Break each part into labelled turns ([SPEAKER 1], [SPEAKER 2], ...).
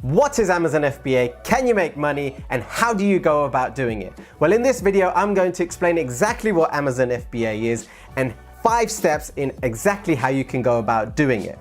[SPEAKER 1] What is Amazon FBA? Can you make money? And how do you go about doing it? Well, in this video, I'm going to explain exactly what Amazon FBA is and 5 steps in exactly how you can go about doing it.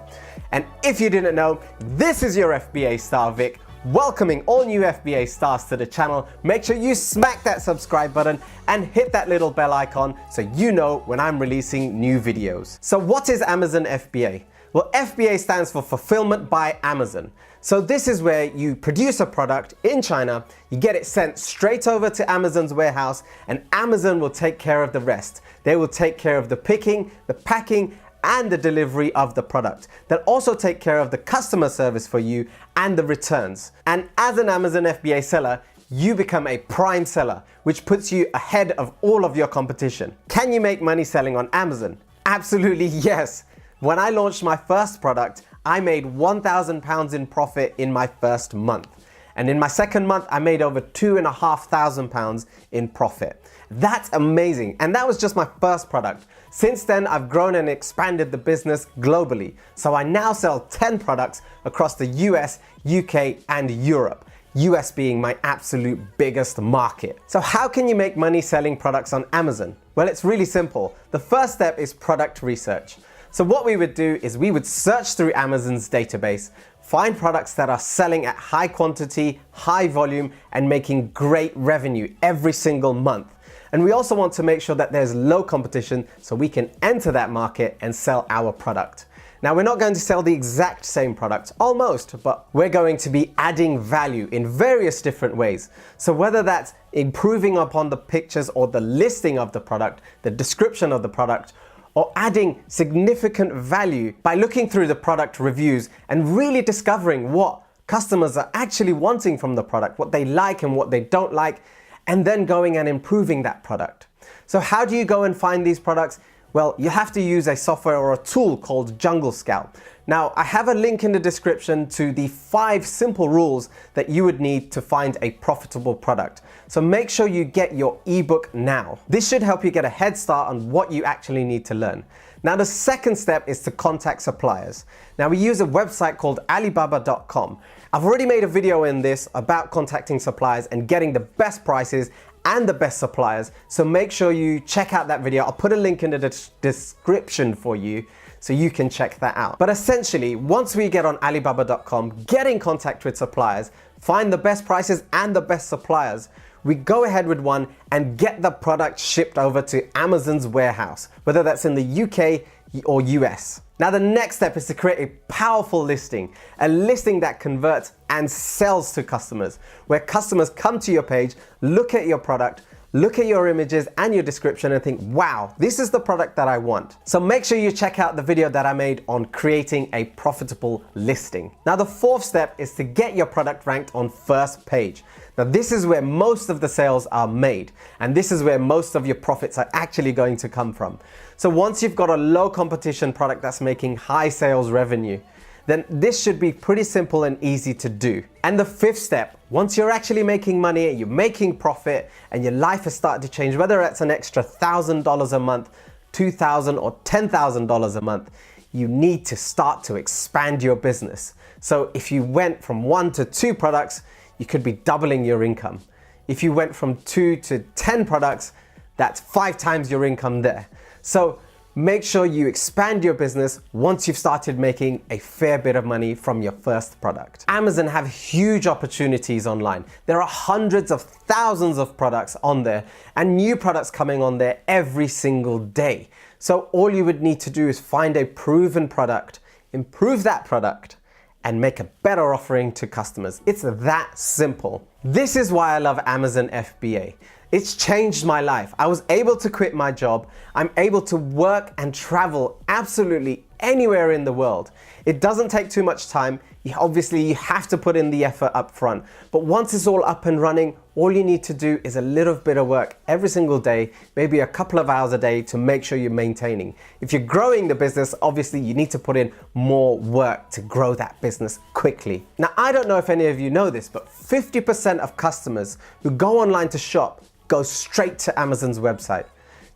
[SPEAKER 1] And if you didn't know, this is your FBA star, Vic, welcoming all new FBA stars to the channel. Make sure you smack that subscribe button and hit that little bell icon so you know when I'm releasing new videos. So what is Amazon FBA? Well, FBA stands for Fulfillment by Amazon. So this is where you produce a product in China, you get it sent straight over to Amazon's warehouse, and Amazon will take care of the rest. They will take care of the picking, the packing, and the delivery of the product. They'll also take care of the customer service for you and the returns. And as an Amazon FBA seller, you become a prime seller, which puts you ahead of all of your competition. Can you make money selling on Amazon? Absolutely yes. When I launched my first product, I made £1,000 in profit in my first month. And in my second month, I made over £2,500 in profit. That's amazing. And that was just my first product. Since then, I've grown and expanded the business globally. So I now sell 10 products across the US, UK, and Europe. US being my absolute biggest market. So how can you make money selling products on Amazon? Well, it's really simple. The first step is product research. So what we would do is we would search through Amazon's database, find products that are selling at high quantity, high volume, and making great revenue every single month. And we also want to make sure that there's low competition so we can enter that market and sell our product. Now, we're not going to sell the exact same product, almost, but we're going to be adding value in various different ways. So whether that's improving upon the pictures or the listing of the product, the description of the product, or adding significant value by looking through the product reviews and really discovering what customers are actually wanting from the product, what they like and what they don't like, and then going and improving that product. So how do you go and find these products? Well, you have to use a software or a tool called Jungle Scout. Now, I have a link in the description to the 5 simple rules that you would need to find a profitable product. So make sure you get your ebook now. This should help you get a head start on what you actually need to learn. Now, the second step is to contact suppliers. Now, we use a website called Alibaba.com. I've already made a video in this about contacting suppliers and getting the best prices and the best suppliers. So make sure you check out that video. I'll put a link in the description for you so you can check that out. But essentially, once we get on Alibaba.com, get in contact with suppliers, find the best prices and the best suppliers, we go ahead with one and get the product shipped over to Amazon's warehouse, whether that's in the UK or US. Now, the next step is to create a powerful listing, a listing that converts and sells to customers, where customers come to your page, look at your product, look at your images and your description and think, wow, this is the product that I want. So make sure you check out the video that I made on creating a profitable listing. Now, the fourth step is to get your product ranked on first page. Now, this is where most of the sales are made, and this is where most of your profits are actually going to come from. So once you've got a low competition product that's making high sales revenue, then this should be pretty simple and easy to do. And the fifth step, once you're actually making money and you're making profit and your life has started to change, whether that's an extra $1,000 a month, $2,000 or $10,000 a month, you need to start to expand your business. So if you went from 1 to 2 products, you could be doubling your income. If you went from 2 to 10 products, that's 5 times your income there. So make sure you expand your business once you've started making a fair bit of money from your first product. Amazon have huge opportunities online. There are hundreds of thousands of products on there and new products coming on there every single day. So all you would need to do is find a proven product, improve that product, and make a better offering to customers. It's that simple. This is why I love Amazon FBA. It's changed my life. I was able to quit my job. I'm able to work and travel absolutely anywhere in the world. It doesn't take too much time. Obviously, you have to put in the effort up front. But once it's all up and running, all you need to do is a little bit of work every single day, maybe a couple of hours a day to make sure you're maintaining. If you're growing the business, obviously you need to put in more work to grow that business quickly. Now, I don't know if any of you know this, but 50% of customers who go online to shop go straight to Amazon's website.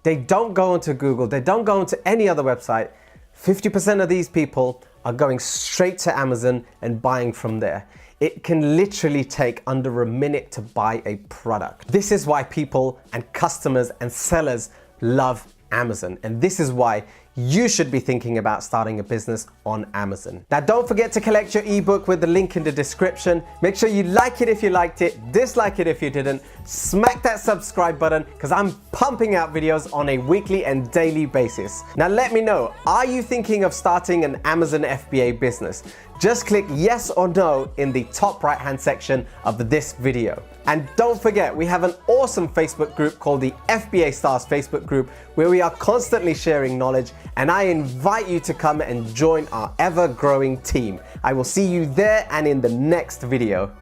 [SPEAKER 1] They don't go onto Google, they don't go onto any other website. 50% of these people are going straight to Amazon and buying from there. it can literally take under a minute to buy a product. This is why people and customers and sellers love Amazon, and this is why you should be thinking about starting a business on Amazon. Now, don't forget to collect your ebook with the link in the description. Make sure you like it if you liked it, dislike it if you didn't. Smack that subscribe button because I'm pumping out videos on a weekly and daily basis. Now, let me know, are you thinking of starting an Amazon FBA business? Just click yes or no in the top right-hand section of this video. And don't forget, we have an awesome Facebook group called the FBA Stars Facebook group where we are constantly sharing knowledge, and I invite you to come and join our ever-growing team. I will see you there and in the next video.